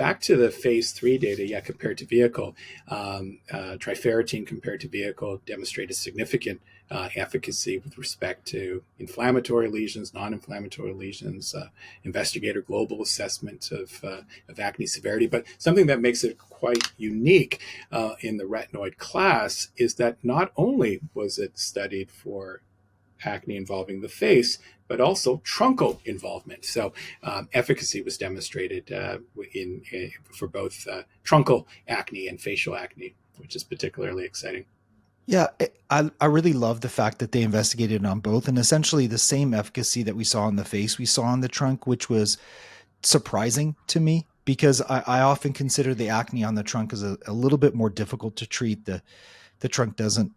back to the phase 3 data, compared to vehicle, Trifarotene compared to vehicle demonstrated significant efficacy with respect to inflammatory lesions, non-inflammatory lesions, investigator global assessment of acne severity. But something that makes it quite unique in the retinoid class is that not only was it studied for acne involving the face, but also truncal involvement. So efficacy was demonstrated for both truncal acne and facial acne, which is particularly exciting. Yeah, I really love the fact that they investigated on both, and essentially the same efficacy that we saw in the face, we saw in the trunk, which was surprising to me because I often consider the acne on the trunk as a little bit more difficult to treat. The trunk doesn't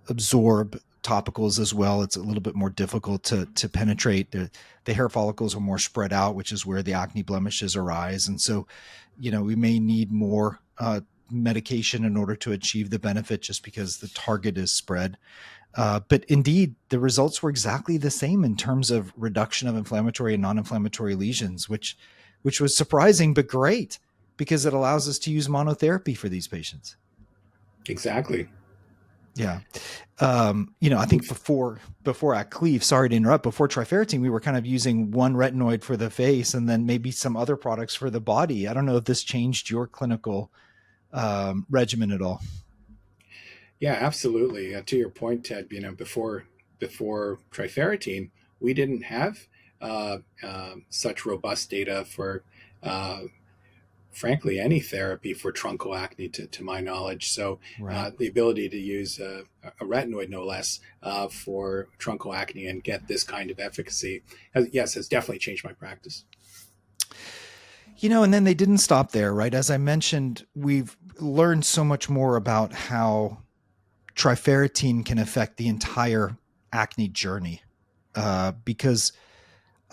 absorb topicals as well. It's a little bit more difficult to penetrate. The hair follicles are more spread out, which is where the acne blemishes arise. And so, we may need more medication in order to achieve the benefit just because the target is spread. But indeed, the results were exactly the same in terms of reduction of inflammatory and non-inflammatory lesions, which was surprising, but great because it allows us to use monotherapy for these patients. Exactly. Yeah. I think before Acleve, sorry to interrupt, before Trifarotene, we were kind of using one retinoid for the face and then maybe some other products for the body. I don't know if this changed your clinical regimen at all. Yeah, absolutely. To your point, Ted, before Trifarotene, we didn't have such robust data for frankly, any therapy for truncal acne, to my knowledge. So Right. the ability to use a retinoid, no less, for truncal acne and get this kind of efficacy, has definitely changed my practice. And then they didn't stop there, right? As I mentioned, we've learned so much more about how Trifarotene can affect the entire acne journey, because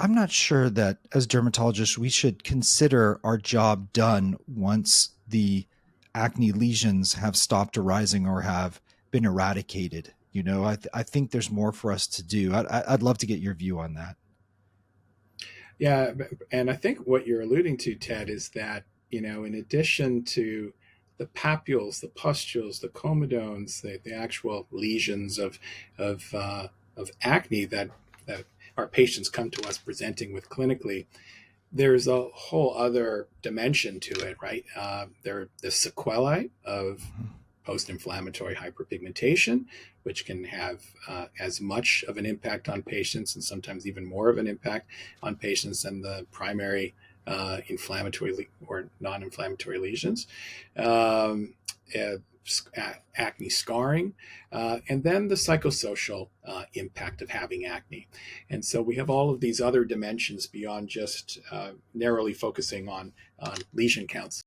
I'm not sure that as dermatologists, we should consider our job done once the acne lesions have stopped arising or have been eradicated. I think there's more for us to do. I'd love to get your view on that. Yeah, and I think what you're alluding to, Ted, is that, in addition to the papules, the pustules, the comedones, the actual lesions of acne that our patients come to us presenting with clinically, there's a whole other dimension to it, right? There are the sequelae of post-inflammatory hyperpigmentation, which can have as much of an impact on patients and sometimes even more of an impact on patients than the primary inflammatory or non-inflammatory lesions. Uh, Acne scarring, and then the psychosocial impact of having acne. And so we have all of these other dimensions beyond just narrowly focusing on lesion counts.